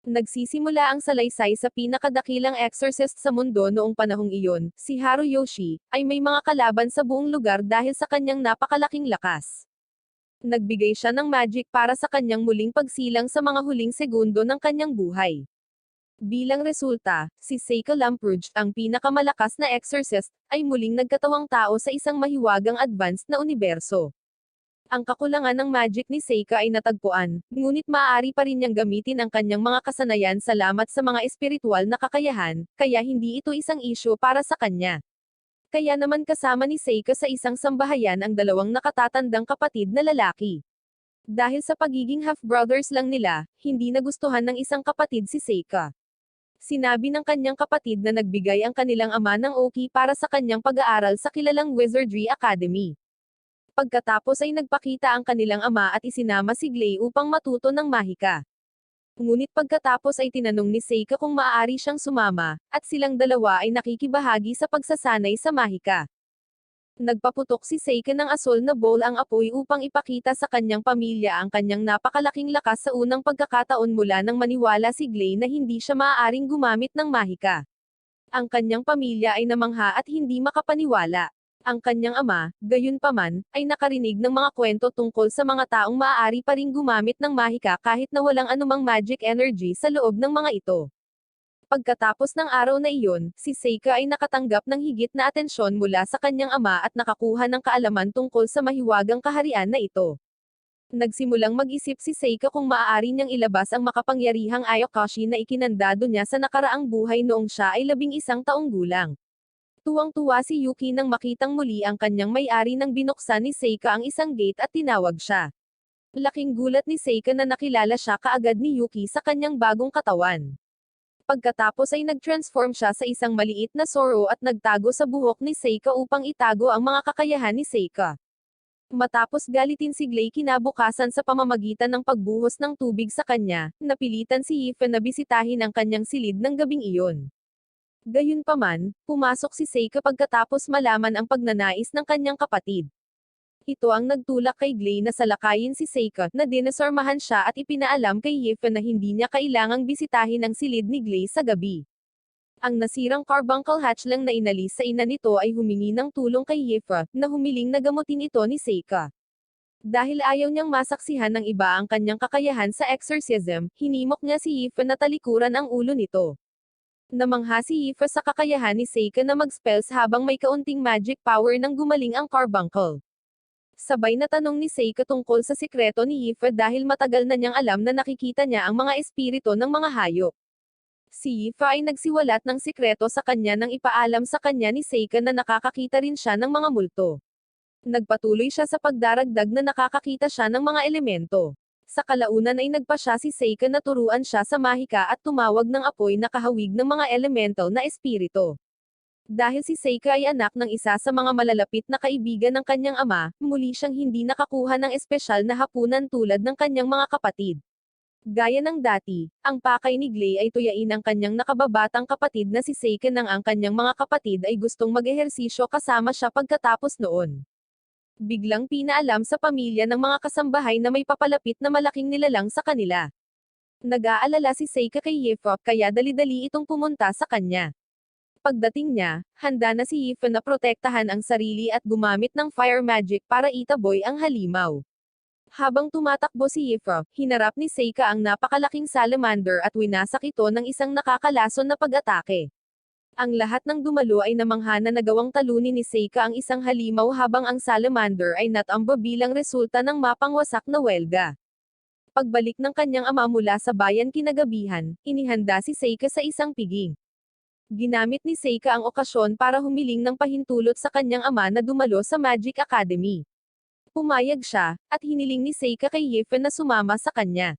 Nagsisimula ang salaysay sa pinakadakilang exorcist sa mundo noong panahong iyon, si Haruyoshi, ay may mga kalaban sa buong lugar dahil sa kanyang napakalaking lakas. Nagbigay siya ng magic para sa kanyang muling pagsilang sa mga huling segundo ng kanyang buhay. Bilang resulta, si Seika Lamprugh, ang pinakamalakas na exorcist, ay muling nagkatawang tao sa isang mahiwagang advanced na universo. Ang kakulangan ng magic ni Seika ay natagpuan, ngunit maaari pa rin niyang gamitin ang kanyang mga kasanayan salamat sa mga espiritual na kakayahan, kaya hindi ito isang isyu para sa kanya. Kaya naman kasama ni Seika sa isang sambahayan ang dalawang nakatatandang kapatid na lalaki. Dahil sa pagiging half-brothers lang nila, hindi nagustuhan ng isang kapatid si Seika. Sinabi ng kanyang kapatid na nagbigay ang kanilang ama ng Oki para sa kanyang pag-aaral sa kilalang Wizardry Academy. Pagkatapos ay nagpakita ang kanilang ama at isinama si Glay upang matuto ng mahika. Ngunit pagkatapos ay tinanong ni Seika kung maaari siyang sumama, at silang dalawa ay nakikibahagi sa pagsasanay sa mahika. Nagpaputok si Seika ng asol na bowl ang apoy upang ipakita sa kanyang pamilya ang kanyang napakalaking lakas sa unang pagkakataon mula nang maniwala si Glay na hindi siya maaaring gumamit ng mahika. Ang kanyang pamilya ay namangha at hindi makapaniwala. Ang kanyang ama, gayunpaman, ay nakarinig ng mga kwento tungkol sa mga taong maaari pa ring gumamit ng mahika kahit na walang anumang magic energy sa loob ng mga ito. Pagkatapos ng araw na iyon, si Seika ay nakatanggap ng higit na atensyon mula sa kanyang ama at nakakuha ng kaalaman tungkol sa mahiwagang kaharian na ito. Nagsimulang mag-isip si Seika kung maaari niyang ilabas ang makapangyarihang Ayokashi na ikinandado niya sa nakaraang buhay noong siya ay 11 taong gulang. Tuwang-tuwa si Yuki nang makitang muli ang kanyang may-ari nang binuksan ni Seika ang isang gate at tinawag siya. Laking gulat ni Seika na nakilala siya kaagad ni Yuki sa kanyang bagong katawan. Pagkatapos ay nag-transform siya sa isang maliit na Zoro at nagtago sa buhok ni Seika upang itago ang mga kakayahan ni Seika. Matapos galitin si Glay kinabukasan sa pamamagitan ng pagbuhos ng tubig sa kanya, napilitan si Yifa na bisitahin ang kanyang silid ng gabing iyon. Gayunpaman, pumasok si Seika pagkatapos malaman ang pagnanais ng kanyang kapatid. Ito ang nagtulak kay Glay na salakayin si Seika, na dinasormahan siya at ipinaalam kay Yifa na hindi niya kailangang bisitahin ang silid ni Glay sa gabi. Ang nasirang carbuncle hatchling na inalis sa ina nito ay humingi ng tulong kay Yifa, na humiling na gamutin ito ni Seika. Dahil ayaw niyang masaksihan ng iba ang kanyang kakayahan sa exorcism, hinimok niya si Yifa na talikuran ang ulo nito. Namangha si Yifa sa kakayahan ni Seika na mag-spells habang may kaunting magic power nang gumaling ang carbuncle. Sabay na tanong ni Seika tungkol sa sikreto ni Yifa dahil matagal na niyang alam na nakikita niya ang mga espiritu ng mga hayop. Si Yifa ay nagsiwalat ng sikreto sa kanya nang ipaalam sa kanya ni Seika na nakakakita rin siya ng mga multo. Nagpatuloy siya sa pagdaragdag na nakakakita siya ng mga elemento. Sa kalaunan ay nagpa siya si Seika na turuan siya sa mahika at tumawag ng apoy na kahawig ng mga elemental na espiritu. Dahil si Seika ay anak ng isa sa mga malalapit na kaibigan ng kanyang ama, muli siyang hindi nakakuha ng espesyal na hapunan tulad ng kanyang mga kapatid. Gaya ng dati, ang pakay ni Glay ay tuyain ang kanyang nakababatang kapatid na si Seika nang ang kanyang mga kapatid ay gustong mag-ehersisyo kasama siya pagkatapos noon. Biglang pinaalam sa pamilya ng mga kasambahay na may papalapit na malaking nilalang sa kanila. Nag-aalala si Seika kay Yifa, kaya dali-dali itong pumunta sa kanya. Pagdating niya, handa na si Yifa na protektahan ang sarili at gumamit ng fire magic para itaboy ang halimaw. Habang tumatakbo si Yifa, hinarap ni Seika ang napakalaking salamander at winasak ito ng isang nakakalason na pag-atake. Ang lahat ng dumalo ay namangha na nagawang talunin ni Seika ang isang halimaw habang ang salamander ay natamba bilang resulta ng mapangwasak na welga. Pagbalik ng kanyang ama mula sa bayan kinagabihan, inihanda si Seika sa isang piging. Ginamit ni Seika ang okasyon para humiling ng pahintulot sa kanyang ama na dumalo sa Magic Academy. Pumayag siya, at hiniling ni Seika kay Yifa na sumama sa kanya.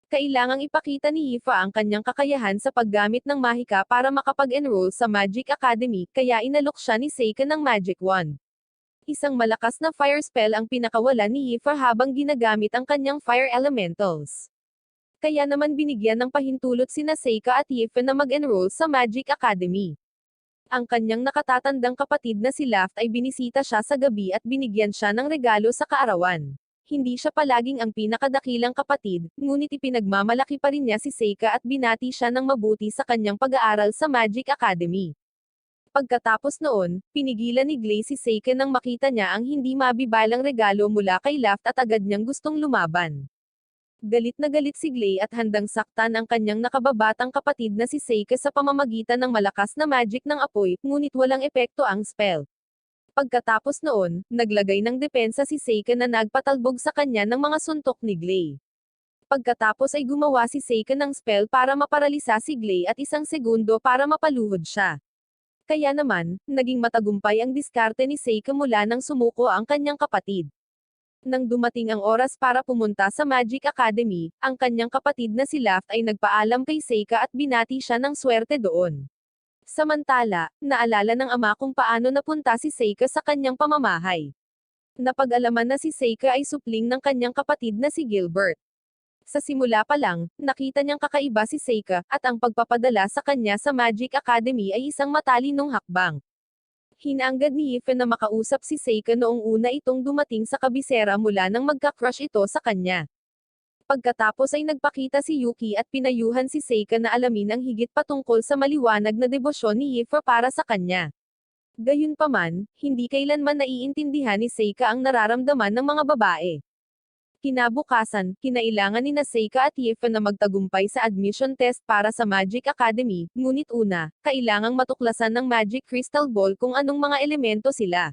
Kailangang ipakita ni Yifa ang kanyang kakayahan sa paggamit ng mahika para makapag-enroll sa Magic Academy, kaya inalok siya ni Seika ng Magic Wand. Isang malakas na fire spell ang pinakawalan ni Yifa habang ginagamit ang kanyang fire elementals. Kaya naman binigyan ng pahintulot sina Seika at Yifa na mag-enroll sa Magic Academy. Ang kanyang nakatatandang kapatid na si Laft ay binisita siya sa gabi at binigyan siya ng regalo sa kaarawan. hindi siya palaging ang pinakadakilang kapatid, ngunit ipinagmamalaki pa rin niya si Seika at binati siya ng mabuti sa kanyang pag-aaral sa Magic Academy. Pagkatapos noon, pinigilan ni Glay si Seika nang makita niya ang hindi mabibalang regalo mula kay Laft at agad niyang gustong lumaban. Galit na galit si Glay at handang saktan ang kanyang nakababatang kapatid na si Seika sa pamamagitan ng malakas na magic ng apoy, ngunit walang epekto ang spell. Pagkatapos noon, naglagay ng depensa si Seika na nagpatalbog sa kanya ng mga suntok ni Glay. Pagkatapos ay gumawa si Seika ng spell para maparalisa si Glay at 1 segundo para mapaluhod siya. Kaya naman, naging matagumpay ang diskarte ni Seika mula nang sumuko ang kanyang kapatid. Nang dumating ang oras para pumunta sa Magic Academy, ang kanyang kapatid na si Laft ay nagpaalam kay Seika at binati siya ng swerte doon. Samantala, naalala ng ama kung paano napunta si Seika sa kanyang pamamahay. Napag-alaman na si Seika ay supling ng kanyang kapatid na si Gilbert. Sa simula pa lang, nakita niyang kakaiba si Seika, at ang pagpapadala sa kanya sa Magic Academy ay isang matalinong hakbang. Hinanggad ni Yife na makausap si Seika noong una itong dumating sa kabisera mula nang magka-crush ito sa kanya. Pagkatapos ay nagpakita si Yuki at pinayuhan si Seika na alamin ang higit patungkol sa maliwanag na debosyon ni Yife para sa kanya. Gayunpaman, hindi kailanman naiintindihan ni Seika ang nararamdaman ng mga babae. Kinabukasan, kinailangan ni Seika at Yife na magtagumpay sa admission test para sa Magic Academy, ngunit una, kailangang matuklasan ng Magic Crystal Ball kung anong mga elemento sila.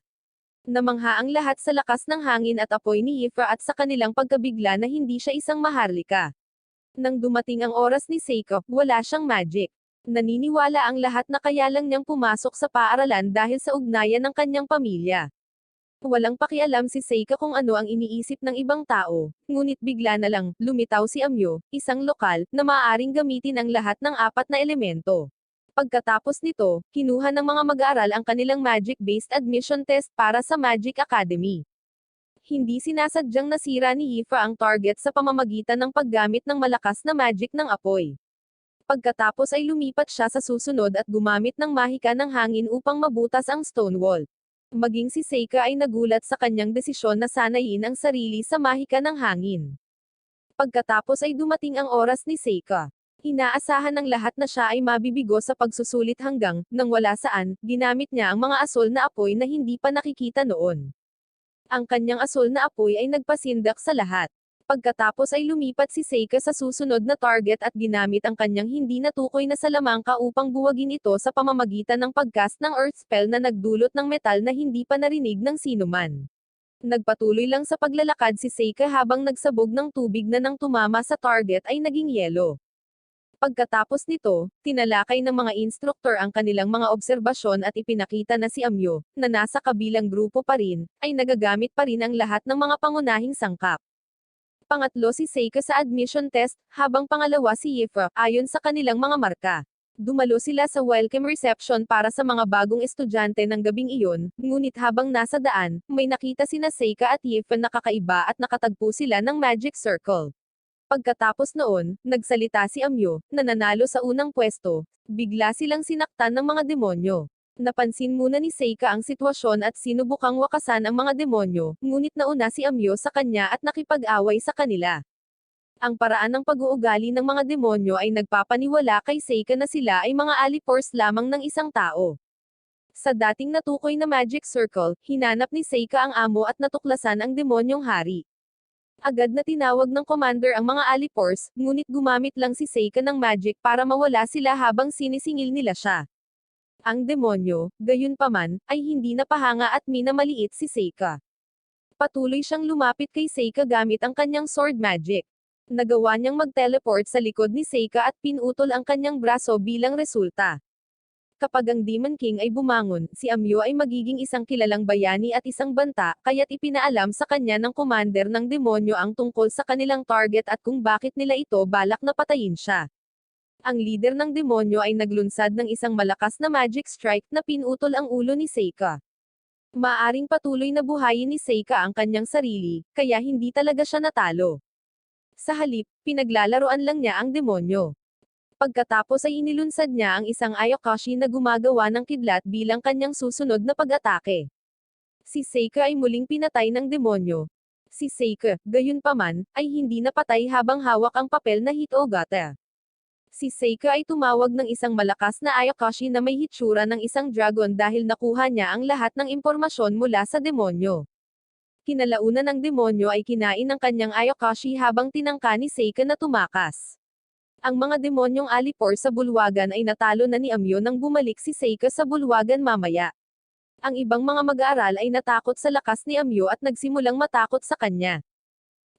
Namangha ang lahat sa lakas ng hangin at apoy ni Yife at sa kanilang pagkabigla na hindi siya isang maharlika. Nang dumating ang oras ni Seika, wala siyang magic. Naniniwala ang lahat na kaya lang niyang pumasok sa paaralan dahil sa ugnayan ng kanyang pamilya. Walang pakialam si Seika kung ano ang iniisip ng ibang tao, ngunit bigla na lang, lumitaw si Amyo, isang lokal, na maaaring gamitin ang lahat ng 4 na elemento. Pagkatapos nito, kinuha ng mga mag-aaral ang kanilang magic-based admission test para sa Magic Academy. Hindi sinasadyang nasira ni Yife ang target sa pamamagitan ng paggamit ng malakas na magic ng apoy. Pagkatapos ay lumipat siya sa susunod at gumamit ng mahika ng hangin upang mabutas ang stone wall. Maging si Seika ay nagulat sa kanyang desisyon na sanayin ang sarili sa mahika ng hangin. Pagkatapos ay dumating ang oras ni Seika. Inaasahan ng lahat na siya ay mabibigo sa pagsusulit hanggang, nang wala saan, ginamit niya ang mga asol na apoy na hindi pa nakikita noon. Ang kanyang asol na apoy ay nagpasindak sa lahat. Pagkatapos ay lumipat si Seika sa susunod na target at ginamit ang kanyang hindi natukoy na salamangka upang buwagin ito sa pamamagitan ng pagcast ng earth spell na nagdulot ng metal na hindi pa narinig ng sinuman. Nagpatuloy lang sa paglalakad si Seika habang nagsabog ng tubig na nang tumama sa target ay naging yelo. Pagkatapos nito, tinalakay ng mga instruktor ang kanilang mga obserbasyon at ipinakita na si Amyo, na nasa kabilang grupo pa rin, ay nagagamit pa rin ang lahat ng mga pangunahing sangkap. Pangatlo si Seika sa admission test, habang pangalawa si Yife, ayon sa kanilang mga marka. Dumalo sila sa welcome reception para sa mga bagong estudyante ng gabing iyon, ngunit habang nasa daan, may nakita sina Seika at Yife na kakaiba at nakatagpo sila ng Magic Circle. Pagkatapos noon, nagsalita si Amyo, na nanalo sa unang pwesto, bigla silang sinaktan ng mga demonyo. Napansin muna ni Seika ang sitwasyon at sinubukang wakasan ang mga demonyo, ngunit nauna si Amyo sa kanya at nakipag-away sa kanila. Ang paraan ng pag-uugali ng mga demonyo ay nagpapaniwala kay Seika na sila ay mga alipores lamang ng isang tao. Sa dating natukoy na Magic Circle, hinanap ni Seika ang amo at natuklasan ang demonyong hari. Agad na tinawag ng commander ang mga alipores, ngunit gumamit lang si Seika ng magic para mawala sila habang sinisingil nila siya. Ang demonyo, gayunpaman, ay hindi napahanga at minamaliit si Seika. Patuloy siyang lumapit kay Seika gamit ang kanyang sword magic. Nagawa niyang mag-teleport sa likod ni Seika at pinutol ang kanyang braso bilang resulta. Kapag ang Demon King ay bumangon, si Amyo ay magiging isang kilalang bayani at isang banta, kaya't ipinaalam sa kanya ng commander ng demonyo ang tungkol sa kanilang target at kung bakit nila ito balak na patayin siya. Ang leader ng demonyo ay naglunsad ng isang malakas na magic strike na pinutol ang ulo ni Seika. Maaring patuloy na buhayin ni Seika ang kanyang sarili, kaya hindi talaga siya natalo. Sa halip, pinaglalaroan lang niya ang demonyo. Pagkatapos ay inilunsad niya ang isang Ayokashi na gumagawa ng kidlat bilang kanyang susunod na pag-atake. Si Seika ay muling pinatay ng demonyo. Si Seika, gayunpaman, ay hindi napatay habang hawak ang papel na Hitogata. Si Seika ay tumawag ng isang malakas na Ayakashi na may hitsura ng isang dragon dahil nakuha niya ang lahat ng impormasyon mula sa demonyo. Kinalaunan ng demonyo ay kinain ng kanyang Ayakashi habang tinangka ni Seika na tumakas. Ang mga demonyong alipor sa bulwagan ay natalo na ni Amyo nang bumalik si Seika sa bulwagan mamaya. Ang ibang mga mag-aaral ay natakot sa lakas ni Amyo at nagsimulang matakot sa kanya.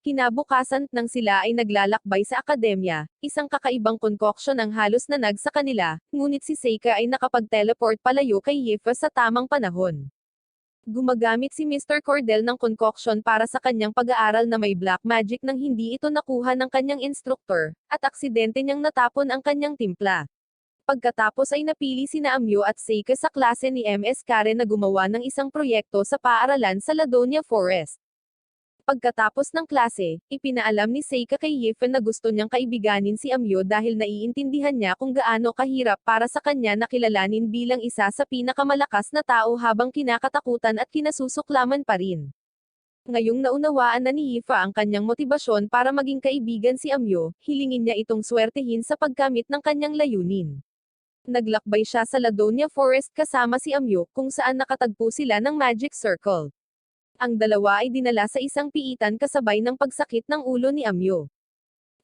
Kinabukasan, nang sila ay naglalakbay sa akademya, isang kakaibang konkoksyon ang halos nanag sa kanila, ngunit si Seika ay nakapag-teleport palayo kay Yifa sa tamang panahon. Gumagamit si Mr. Cordell ng concoction para sa kanyang pag-aaral na may black magic nang hindi ito nakuha ng kanyang instructor, at aksidente niyang natapon ang kanyang timpla. Pagkatapos ay napili sina Amyo at Seika sa klase ni Ms. Karen na gumawa ng isang proyekto sa paaralan sa Ladonia Forest. Pagkatapos ng klase, ipinaalam ni Seika kay Yifen na gusto niyang kaibiganin si Amyo dahil naiintindihan niya kung gaano kahirap para sa kanya na kilalanin bilang isa sa pinakamalakas na tao habang kinakatakutan at kinasusuklaman pa rin. Ngayong naunawaan na ni Yifa ang kanyang motibasyon para maging kaibigan si Amyo, hilingin niya itong swertehin sa pagkamit ng kanyang layunin. Naglakbay siya sa Ladonia Forest kasama si Amyo, kung saan nakatagpo sila ng Magic Circle. Ang dalawa ay dinala sa isang piitan kasabay ng pagsakit ng ulo ni Amyo.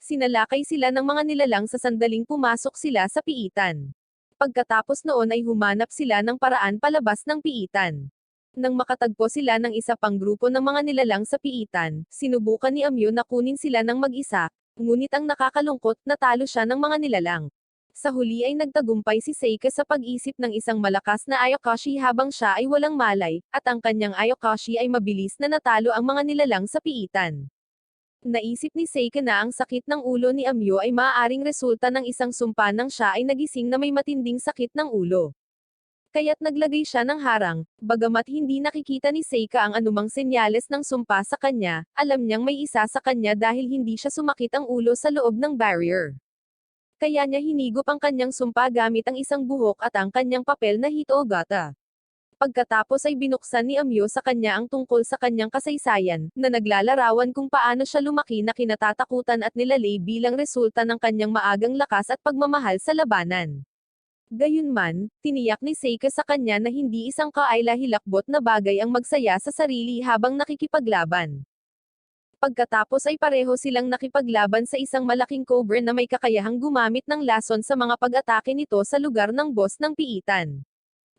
Sinalakay sila ng mga nilalang sa sandaling pumasok sila sa piitan. Pagkatapos noon ay humanap sila ng paraan palabas ng piitan. Nang makatagpo sila ng isa pang grupo ng mga nilalang sa piitan, sinubukan ni Amyo na kunin sila ng mag-isa, ngunit ang nakakalungkot, natalo siya ng mga nilalang. Sa huli ay nagtagumpay si Seika sa pag-isip ng isang malakas na Ayakashi habang siya ay walang malay, at ang kanyang Ayakashi ay mabilis na natalo ang mga nilalang sa piitan. Naisip ni Seika na ang sakit ng ulo ni Amyo ay maaaring resulta ng isang sumpa nang siya ay nagising na may matinding sakit ng ulo. Kaya't naglagay siya ng harang, bagamat hindi nakikita ni Seika ang anumang senyales ng sumpa sa kanya, alam niyang may isa sa kanya dahil hindi siya sumakit ang ulo sa loob ng barrier. Kaya niya hinigop ang kanyang sumpa gamit ang isang buhok at ang kanyang papel na Hitogata. Pagkatapos ay binuksan ni Amyo sa kanya ang tungkol sa kanyang kasaysayan, na naglalarawan kung paano siya lumaki na kinatatakutan at nilalay bilang resulta ng kanyang maagang lakas at pagmamahal sa labanan. Gayunman, tiniyak ni Seika sa kanya na hindi isang kaila-hilakbot na bagay ang magsaya sa sarili habang nakikipaglaban. Pagkatapos ay pareho silang nakipaglaban sa isang malaking cobra na may kakayahang gumamit ng lason sa mga pag-atake nito sa lugar ng boss ng piitan.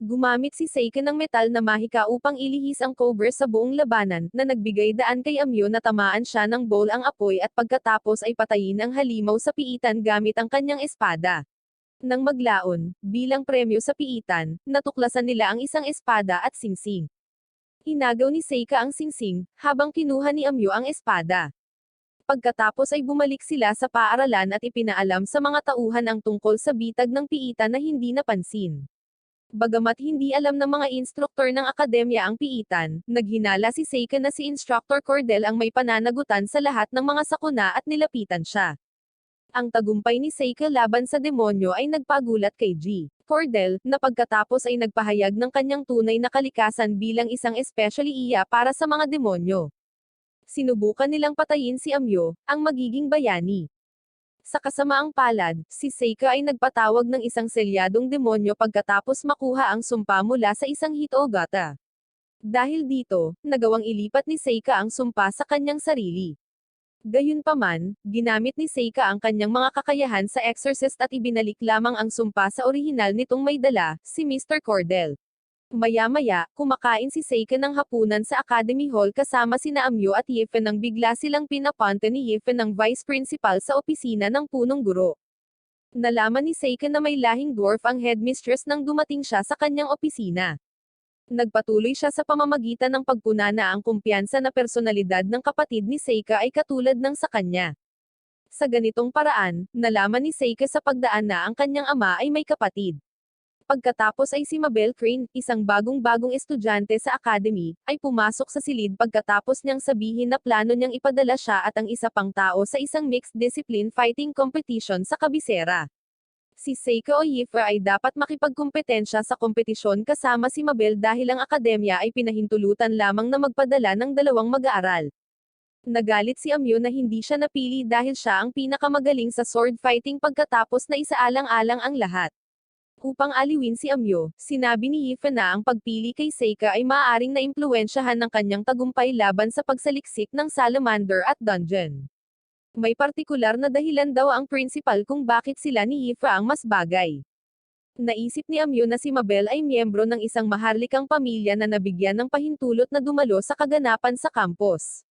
Gumamit si Seika ng metal na mahika upang ilihis ang cobra sa buong labanan, na nagbigay daan kay Amyo na tamaan siya ng bowl ang apoy at pagkatapos ay patayin ang halimaw sa piitan gamit ang kanyang espada. Nang maglaon, bilang premyo sa piitan, natuklasan nila ang isang espada at singsing. Inagaw ni Seika ang singsing, habang kinuha ni Amyo ang espada. Pagkatapos ay bumalik sila sa paaralan at ipinaalam sa mga tauhan ang tungkol sa bitag ng piitan na hindi napansin. Bagamat hindi alam ng mga instruktor ng akademya ang piitan, naghinala si Seika na si Instructor Cordell ang may pananagutan sa lahat ng mga sakuna at nilapitan siya. Ang tagumpay ni Seika laban sa demonyo ay nagpagulat kay G. Cordell, na pagkatapos ay nagpahayag ng kanyang tunay na kalikasan bilang isang especially iya para sa mga demonyo. Sinubukan nilang patayin si Amyo, ang magiging bayani. Sa kasamaang palad, si Seika ay nagpatawag ng isang selyadong demonyo pagkatapos makuha ang sumpa mula sa isang Hitogata. Dahil dito, nagawang ilipat ni Seika ang sumpa sa kanyang sarili. Gayunpaman, ginamit ni Seika ang kanyang mga kakayahan sa exorcist at ibinalik lamang ang sumpa sa orihinal nitong may dala, si Mr. Cordell. Maya-maya, kumakain si Seika ng hapunan sa Academy Hall kasama sina Amyo at Yifen nang bigla silang pinapunta ni Yifen ng Vice Principal sa opisina ng punong guro. Nalaman ni Seika na may lahing dwarf ang headmistress nang dumating siya sa kanyang opisina. Nagpatuloy siya sa pamamagitan ng pagpuna na ang kumpiyansa na personalidad ng kapatid ni Seika ay katulad ng sa kanya. Sa ganitong paraan, nalaman ni Seika sa pagdaan na ang kanyang ama ay may kapatid. Pagkatapos ay si Mabel Crane, isang bagong-bagong estudyante sa academy, ay pumasok sa silid pagkatapos niyang sabihin na plano niyang ipadala siya at ang isa pang tao sa isang mixed discipline fighting competition sa kabisera. Si Seika o Yifa ay dapat makipagkumpetensya sa kompetisyon kasama si Mabel dahil ang akademya ay pinahintulutan lamang na magpadala ng dalawang mag-aaral. Nagalit si Amyo na hindi siya napili dahil siya ang pinakamagaling sa sword fighting pagkatapos na isaalang-alang ang lahat. Upang aliwin si Amyo, sinabi ni Yifa na ang pagpili kay Seika ay maaaring naimpluwensyahan ng kanyang tagumpay laban sa pagsaliksik ng Salamander at Dungeon. May partikular na dahilan daw ang principal kung bakit sila ni Yifa ang mas bagay. Naisip ni Amyo na si Mabel ay miyembro ng isang maharlikang pamilya na nabigyan ng pahintulot na dumalo sa kaganapan sa campus.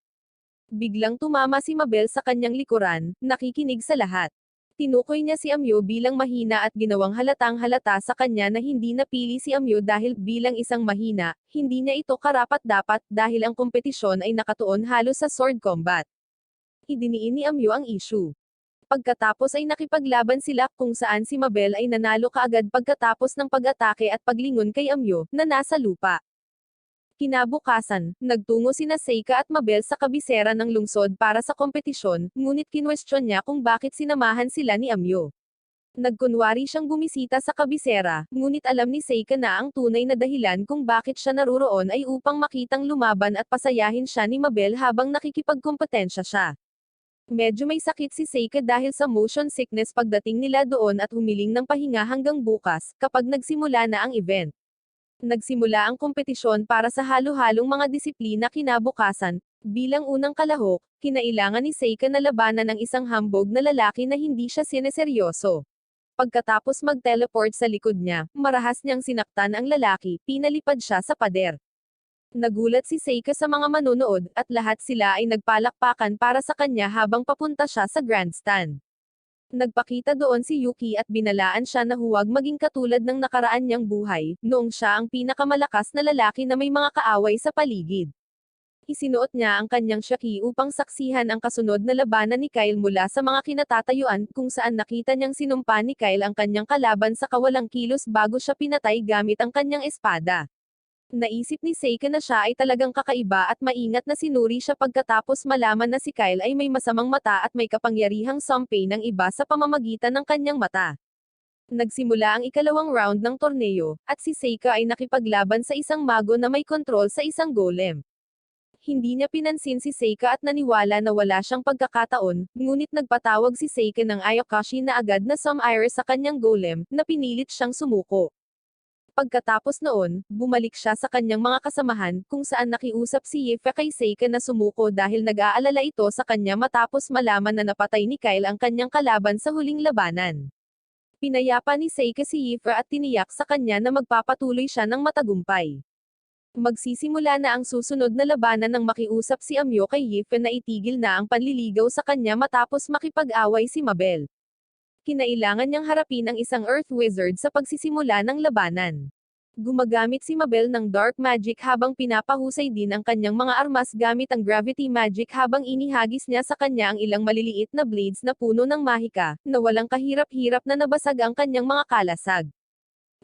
Biglang tumama si Mabel sa kanyang likuran, nakikinig sa lahat. Tinukoy niya si Amyo bilang mahina at ginawang halatang halata sa kanya na hindi napili si Amyo dahil bilang isang mahina, hindi niya ito karapat-dapat dahil ang kompetisyon ay nakatuon halos sa sword combat. Idiniin ni Amyo ang issue. Pagkatapos ay nakipaglaban sila kung saan si Mabel ay nanalo kaagad pagkatapos ng pag-atake at paglingon kay Amyo, na nasa lupa. Kinabukasan, nagtungo sina Seika at Mabel sa kabisera ng lungsod para sa kompetisyon, ngunit kinwestiyon niya kung bakit sinamahan sila ni Amyo. Nagkunwari siyang bumisita sa kabisera, ngunit alam ni Seika na ang tunay na dahilan kung bakit siya naruroon ay upang makitang lumaban at pasayahin siya ni Mabel habang nakikipagkompetensya siya. Medyo may sakit si Seika dahil sa motion sickness pagdating nila doon at humiling ng pahinga hanggang bukas, kapag nagsimula na ang event. Nagsimula ang kompetisyon para sa halo-halong mga disiplina kinabukasan. Bilang unang kalahok, kinailangan ni Seika na labanan ng isang hambog na lalaki na hindi siya sineseryoso. Pagkatapos mag-teleport sa likod niya, marahas niyang sinaktan ang lalaki, pinalipad siya sa pader. Nagulat si Seika sa mga manonood, at lahat sila ay nagpalakpakan para sa kanya habang papunta siya sa grandstand. Nagpakita doon si Yuki at binalaan siya na huwag maging katulad ng nakaraan niyang buhay, noong siya ang pinakamalakas na lalaki na may mga kaaway sa paligid. Isinuot niya ang kanyang shaki upang saksihan ang kasunod na labanan ni Kyle mula sa mga kinatatayuan, kung saan nakita niyang sinumpa ni Kyle ang kanyang kalaban sa kawalang kilos bago siya pinatay gamit ang kanyang espada. Naisip ni Seika na siya ay talagang kakaiba at maingat na sinuri siya pagkatapos malaman na si Kyle ay may masamang mata at may kapangyarihang sumpay ng iba sa pamamagitan ng kanyang mata. Nagsimula ang ikalawang round ng torneo, at si Seika ay nakipaglaban sa isang mago na may kontrol sa isang golem. Hindi niya pinansin si Seika at naniwala na wala siyang pagkakataon, ngunit nagpatawag si Seika ng Ayokashi na agad na sumaire sa kanyang golem, na pinilit siyang sumuko. Pagkatapos noon, bumalik siya sa kanyang mga kasamahan, kung saan nakiusap si Yifa kay Seika na sumuko dahil nag-aalala ito sa kanya matapos malaman na napatay ni Kyle ang kanyang kalaban sa huling labanan. Pinayapa ni Seika si Yifa at tiniyak sa kanya na magpapatuloy siya ng matagumpay. Magsisimula na ang susunod na labanan nang makiusap si Amyo kay Yifa na itigil na ang panliligaw sa kanya matapos makipag-away si Mabel. Kinailangan niyang harapin ang isang Earth Wizard sa pagsisimula ng labanan. Gumagamit si Mabel ng Dark Magic habang pinapahusay din ang kanyang mga armas gamit ang Gravity Magic habang inihagis niya sa kanya ang ilang maliliit na blades na puno ng mahika, na walang kahirap-hirap na nabasag ang kanyang mga kalasag.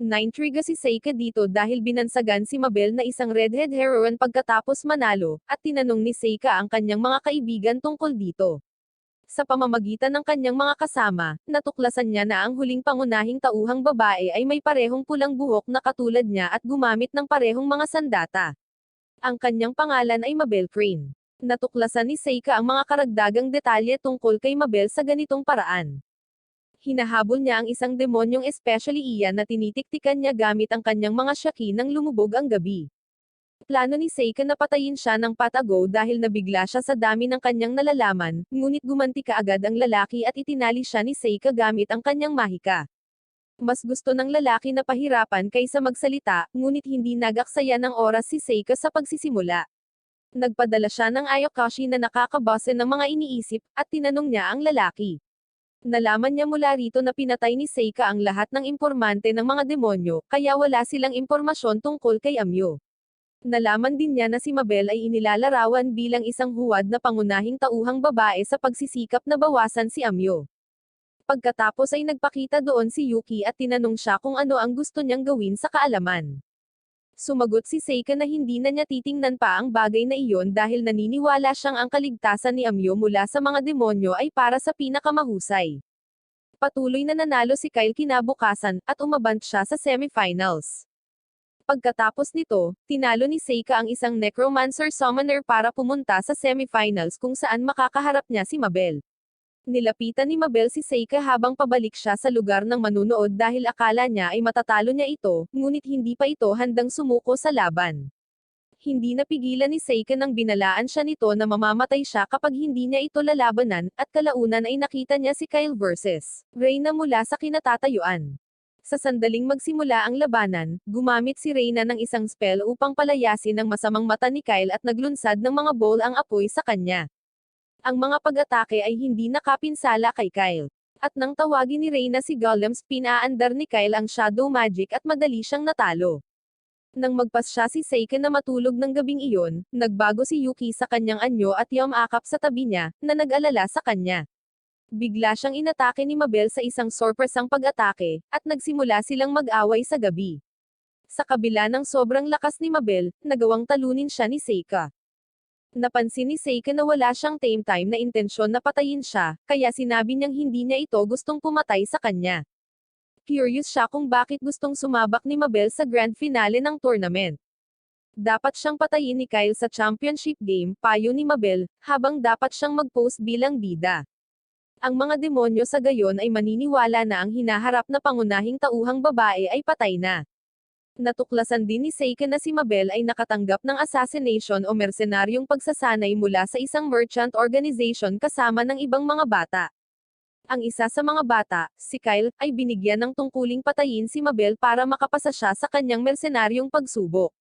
Naintriga si Seika dito dahil binansagan si Mabel na isang redhead heroine pagkatapos manalo, at tinanong ni Seika ang kanyang mga kaibigan tungkol dito. Sa pamamagitan ng kanyang mga kasama, natuklasan niya na ang huling pangunahing tauhang babae ay may parehong pulang buhok na katulad niya at gumamit ng parehong mga sandata. Ang kanyang pangalan ay Mabel Crane. Natuklasan ni Seika ang mga karagdagang detalye tungkol kay Mabel sa ganitong paraan. Hinahabol niya ang isang demonyong especially iyan na tinitiktikan niya gamit ang kanyang mga shaki nang lumubog ang gabi. Plano ni Seika na patayin siya ng patago dahil nabigla siya sa dami ng kanyang nalalaman, ngunit gumanti kaagad ang lalaki at itinali siya ni Seika gamit ang kanyang mahika. Mas gusto ng lalaki na pahirapan kaysa magsalita, ngunit hindi nagaksaya ng oras si Seika sa pagsisimula. Nagpadala siya ng Ayokashi na nakakabase ng mga iniisip, at tinanong niya ang lalaki. Nalaman niya mula rito na pinatay ni Seika ang lahat ng impormante ng mga demonyo, kaya wala silang impormasyon tungkol kay Amyo. Nalaman din niya na si Mabel ay inilalarawan bilang isang huwad na pangunahing tauhang babae sa pagsisikap na bawasan si Amyo. Pagkatapos ay nagpakita doon si Yuki at tinanong siya kung ano ang gusto niyang gawin sa kaalaman. Sumagot si Seika na hindi na niya titingnan pa ang bagay na iyon dahil naniniwala siyang ang kaligtasan ni Amyo mula sa mga demonyo ay para sa pinakamahusay. Patuloy na nanalo si Kyle kinabukasan, at umabant siya sa semifinals. Pagkatapos nito, tinalo ni Seika ang isang Necromancer Summoner para pumunta sa semifinals kung saan makakaharap niya si Mabel. Nilapitan ni Mabel si Seika habang pabalik siya sa lugar ng manunood dahil akala niya ay matatalo niya ito, ngunit hindi pa ito handang sumuko sa laban. Hindi napigilan ni Seika nang binalaan siya nito na mamamatay siya kapag hindi niya ito lalabanan, at kalaunan ay nakita niya si Kyle versus Reyna mula sa kinatatayuan. Sa sandaling magsimula ang labanan, gumamit si Reyna ng isang spell upang palayasin ang masamang mata ni Kyle at naglunsad ng mga bowl ang apoy sa kanya. Ang mga pag-atake ay hindi nakapinsala kay Kyle. At nang tawagin ni Reyna si Golems, pinaandar ni Kyle ang Shadow Magic at madali siyang natalo. Nang magpas siya si Seika na matulog ng gabing iyon, nagbago si Yuki sa kanyang anyo at yumakap sa tabi niya, na nag-alala sa kanya. Bigla siyang inatake ni Mabel sa isang sorpresang pag-atake, at nagsimula silang mag-away sa gabi. Sa kabila ng sobrang lakas ni Mabel, nagawang talunin siya ni Seika. Napansin ni Seika na wala siyang tame time na intensyon na patayin siya, kaya sinabi niyang hindi niya ito gustong pumatay sa kanya. Curious siya kung bakit gustong sumabak ni Mabel sa grand finale ng tournament. Dapat siyang patayin ni Kyle sa championship game, payo ni Mabel, habang dapat siyang mag-post bilang bida. Ang mga demonyo sa gayon ay maniniwala na ang hinaharap na pangunahing tauhang babae ay patay na. Natuklasan din ni Seika na si Mabel ay nakatanggap ng assassination o mersenaryong pagsasanay mula sa isang merchant organization kasama ng ibang mga bata. Ang isa sa mga bata, si Kyle, ay binigyan ng tungkuling patayin si Mabel para makapasa siya sa kanyang mersenaryong pagsubok.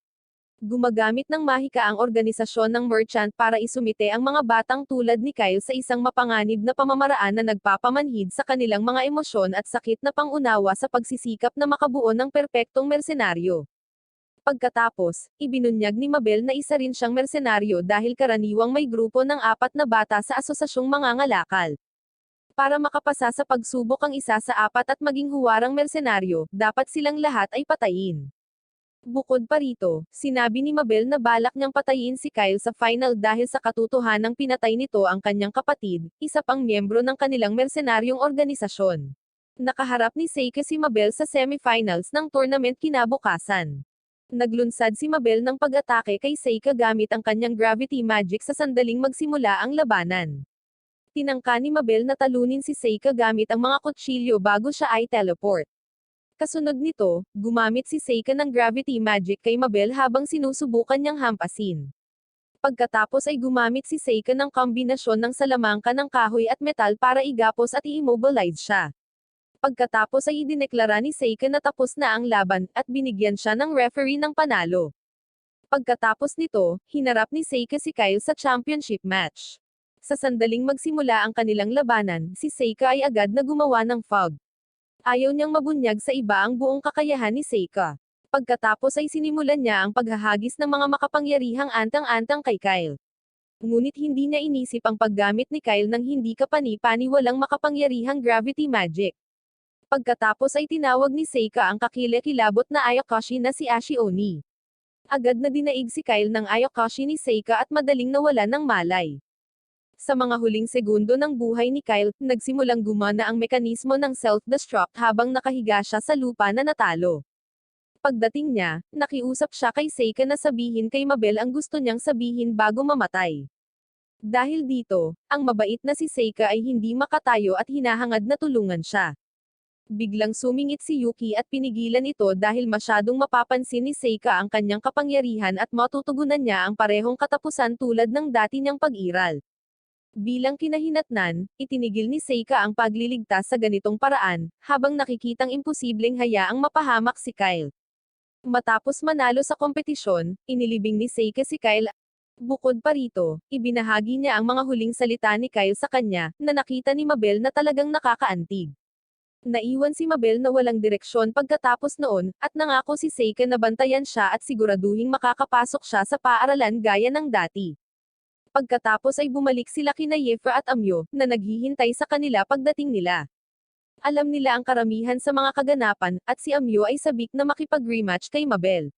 Gumagamit ng mahika ang organisasyon ng merchant para isumite ang mga batang tulad ni Kyle sa isang mapanganib na pamamaraan na nagpapamanhid sa kanilang mga emosyon at sakit na pangunawa sa pagsisikap na makabuo ng perpektong mersenaryo. Pagkatapos, ibinunyag ni Mabel na isa rin siyang mersenaryo dahil karaniwang may grupo ng 4 na bata sa asosasyong mangangalakal. Para makapasa sa pagsubok ang isa sa 4 at maging huwarang mersenaryo, dapat silang lahat ay patayin. Bukod pa rito, sinabi ni Mabel na balak niyang patayin si Kyle sa final dahil sa katotohanang pinatay nito ang kanyang kapatid, isa pang miyembro ng kanilang mersenaryong organisasyon. Nakaharap ni Seika si Mabel sa semifinals ng tournament kinabukasan. Naglunsad si Mabel ng pag-atake kay Seika gamit ang kanyang gravity magic sa sandaling magsimula ang labanan. Tinangka ni Mabel na talunin si Seika gamit ang mga kutsilyo bago siya ay teleport. Kasunod nito, gumamit si Seika ng gravity magic kay Mabel habang sinusubukan niyang hampasin. Pagkatapos ay gumamit si Seika ng kombinasyon ng salamangka ng kahoy at metal para igapos at i-immobilize siya. Pagkatapos ay idineklara ni Seika na tapos na ang laban, at binigyan siya ng referee ng panalo. Pagkatapos nito, hinarap ni Seika si Kyle sa championship match. Sa sandaling magsimula ang kanilang labanan, si Seika ay agad na gumawa ng fog. Ayaw niyang mabunyag sa iba ang buong kakayahan ni Seika. Pagkatapos ay sinimulan niya ang paghahagis ng mga makapangyarihang antang-antang kay Kyle. Ngunit hindi niya inisip ang paggamit ni Kyle ng hindi kapani-paniwalang makapangyarihang gravity magic. Pagkatapos ay tinawag ni Seika ang kakilakilabot na Ayakashi na si Ashi Oni. Agad na dinaig si Kyle ng Ayakashi ni Seika at madaling nawalan ng malay. Sa mga huling segundo ng buhay ni Kyle, nagsimulang gumana ang mekanismo ng self-destruct habang nakahiga siya sa lupa na natalo. Pagdating niya, nakiusap siya kay Seika na sabihin kay Mabel ang gusto niyang sabihin bago mamatay. Dahil dito, ang mabait na si Seika ay hindi makatayo at hinahangad na tulungan siya. Biglang sumingit si Yuki at pinigilan ito dahil masyadong mapapansin ni Seika ang kanyang kapangyarihan at matutugunan niya ang parehong katapusan tulad ng dati niyang pag-iral. Bilang kinahinatnan, itinigil ni Seika ang pagliligtas sa ganitong paraan, habang nakikitang imposibleng hayaang mapahamak si Kyle. Matapos manalo sa kompetisyon, inilibing ni Seika si Kyle. Bukod pa rito, ibinahagi niya ang mga huling salita ni Kyle sa kanya, na nakita ni Mabel na talagang nakakaantig. Naiwan si Mabel na walang direksyon pagkatapos noon, at nangako si Seika na bantayan siya at siguraduhing makakapasok siya sa paaralan gaya ng dati. Pagkatapos ay bumalik sila kina Yefra at Amyo, na naghihintay sa kanila pagdating nila. Alam nila ang karamihan sa mga kaganapan, at si Amyo ay sabik na makipag-rematch kay Mabel.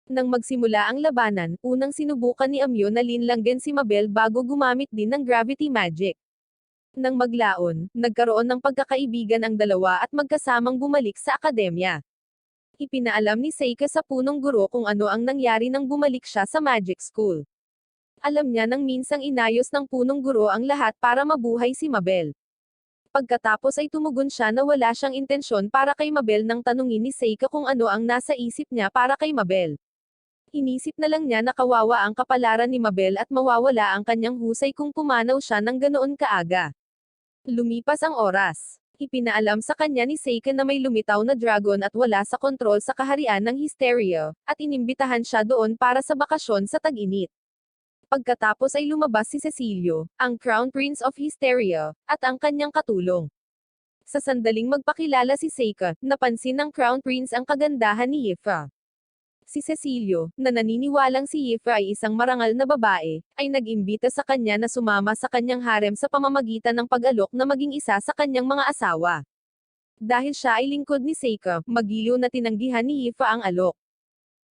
Nang magsimula ang labanan, unang sinubukan ni Amyo na linlanggan si Mabel bago gumamit din ng gravity magic. Nang maglaon, nagkaroon ng pagkakaibigan ang dalawa at magkasamang bumalik sa akademya. Ipinaalam ni Seika sa punong guro kung ano ang nangyari nang bumalik siya sa magic school. Alam niya nang minsang inayos ng punong guro ang lahat para mabuhay si Mabel. Pagkatapos ay tumugon siya na wala siyang intensyon para kay Mabel nang tanungin ni Seika kung ano ang nasa isip niya para kay Mabel. Inisip na lang niya na kawawa ang kapalaran ni Mabel at mawawala ang kanyang husay kung pumanaw siya ng ganoon kaaga. Lumipas ang oras. Ipinaalam sa kanya ni Seika na may lumitaw na dragon at wala sa kontrol sa kaharian ng Hysteria, at inimbitahan siya doon para sa bakasyon sa tag-init. Pagkatapos ay lumabas si Cecilio, ang Crown Prince of Hysteria, at ang kanyang katulong. Sa sandaling magpakilala si Seika, napansin ng Crown Prince ang kagandahan ni Yifa. Si Cecilio, na naniniwalang si Yifa ay isang marangal na babae, ay nag-imbita sa kanya na sumama sa kanyang harem sa pamamagitan ng pag-alok na maging isa sa kanyang mga asawa. Dahil siya ay lingkod ni Seika, magiliw na tinanggihan ni Yifa ang alok.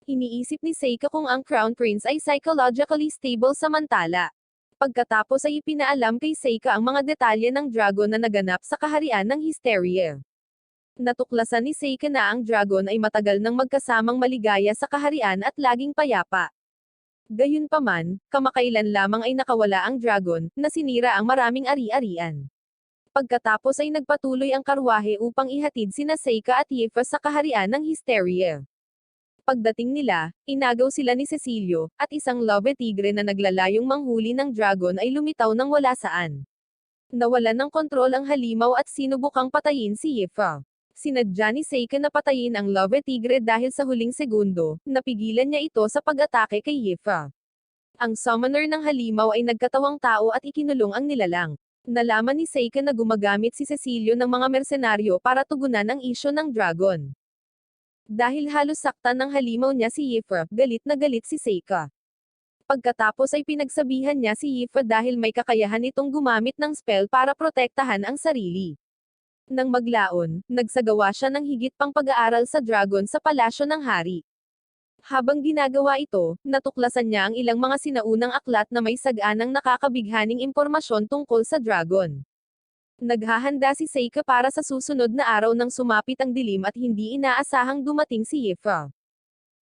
Iniisip ni Seika kung ang Crown Prince ay psychologically stable samantala. Pagkatapos ay ipinaalam kay Seika ang mga detalye ng dragon na naganap sa kaharian ng Hysteria. Natuklasan ni Seika na ang dragon ay matagal nang magkasamang maligaya sa kaharian at laging payapa. Gayunpaman, kamakailan lamang ay nakawala ang dragon, na sinira ang maraming ari-arian. Pagkatapos ay nagpatuloy ang karwahe upang ihatid sina Seika at Yifa sa kaharian ng Hysteria. Pagdating nila, inagaw sila ni Cecilio, at isang love tigre na naglalayong manghuli ng dragon ay lumitaw nang wala saan. Nawalan ng kontrol ang halimaw at sinubukang patayin si Yifa. Sinadya ni Seika na patayin ang love tigre dahil sa huling segundo, napigilan niya ito sa pag-atake kay Yifa. Ang summoner ng halimaw ay nagkatawang tao at ikinulong ang nilalang. Nalaman ni Seika na gumagamit si Cecilio ng mga mersenaryo para tugunan ang isyu ng dragon. Dahil halos saktan ng halimaw niya si Yifa, galit na galit si Seika. Pagkatapos ay pinagsabihan niya si Yifa dahil may kakayahan itong gumamit ng spell para protektahan ang sarili. Nang maglaon, nagsagawa siya ng higit pang pag-aaral sa dragon sa palasyo ng hari. Habang ginagawa ito, natuklasan niya ang ilang mga sinaunang aklat na may saganang nakakabighaning impormasyon tungkol sa dragon. Naghahanda si Seika para sa susunod na araw nang sumapit ang dilim at hindi inaasahang dumating si Yifa.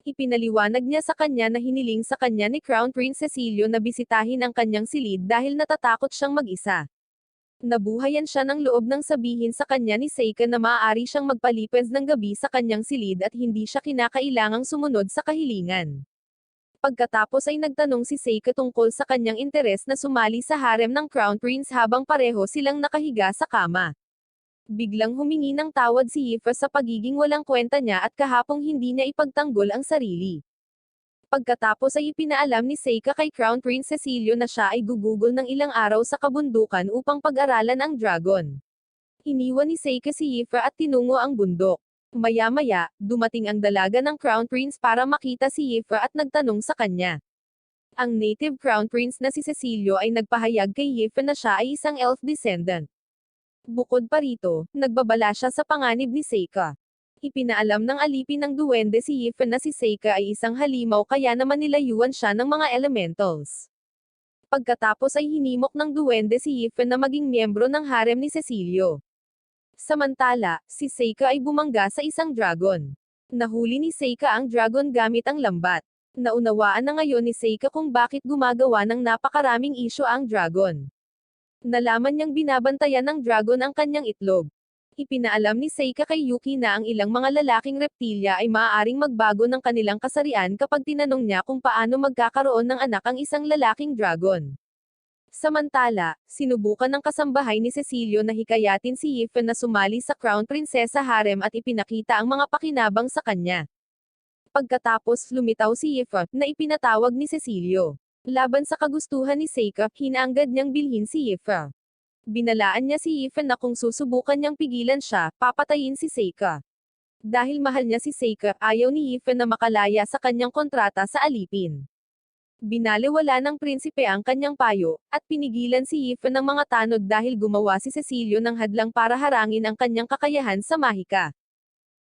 Ipinaliwanag niya sa kanya na hiniling sa kanya ni Crown Prince Cecilio na bisitahin ang kanyang silid dahil natatakot siyang mag-isa. Nabuhayan siya ng loob nang sabihin sa kanya ni Seika na maaari siyang magpalipez ng gabi sa kanyang silid at hindi siya kinakailangang sumunod sa kahilingan. Pagkatapos ay nagtanong si Seika tungkol sa kanyang interes na sumali sa harem ng Crown Prince habang pareho silang nakahiga sa kama. Biglang humingi ng tawad si Yifa sa pagiging walang kwenta niya at kahapong hindi niya ipagtanggol ang sarili. Pagkatapos ay ipinaalam ni Seika kay Crown Prince Cecilio na siya ay gugugol ng ilang araw sa kabundukan upang pag-aralan ang dragon. Iniwan ni Seika si Yifa at tinungo ang bundok. Maya-maya, dumating ang dalaga ng Crown Prince para makita si Yifa at nagtanong sa kanya. Ang native Crown Prince na si Cecilio ay nagpahayag kay Yifa na siya ay isang elf descendant. Bukod pa rito, nagbabala siya sa panganib ni Seika. Ipinaalam ng alipin ng duwende si Yifa na si Seika ay isang halimaw kaya naman nilayuan siya ng mga elementals. Pagkatapos ay hinimok ng duwende si Yifa na maging miyembro ng harem ni Cecilio. Samantala, si Seika ay bumangga sa isang dragon. Nahuli ni Seika ang dragon gamit ang lambat. Naunawaan na ngayon ni Seika kung bakit gumagawa ng napakaraming isyu ang dragon. Nalaman niyang binabantayan ng dragon ang kanyang itlog. Ipinaalam ni Seika kay Yuki na ang ilang mga lalaking reptilya ay maaaring magbago ng kanilang kasarian kapag tinanong niya kung paano magkakaroon ng anak ang isang lalaking dragon. Samantala, sinubukan ng kasambahay ni Cecilio na hikayatin si Yifa na sumali sa Crown Prinsesa Harem at ipinakita ang mga pakinabang sa kanya. Pagkatapos lumitaw si Yifa, na ipinatawag ni Cecilio. Laban sa kagustuhan ni Seika, hinaanggad niyang bilhin si Yifa. Binalaan niya si Yifa na kung susubukan niyang pigilan siya, papatayin si Seika. Dahil mahal niya si Seika, ayaw ni Yifa na makalaya sa kanyang kontrata sa alipin. Binaliwala ng prinsipe ang kanyang payo, at pinigilan si Yifa ng mga tanod dahil gumawa si Cecilio ng hadlang para harangin ang kanyang kakayahan sa mahika.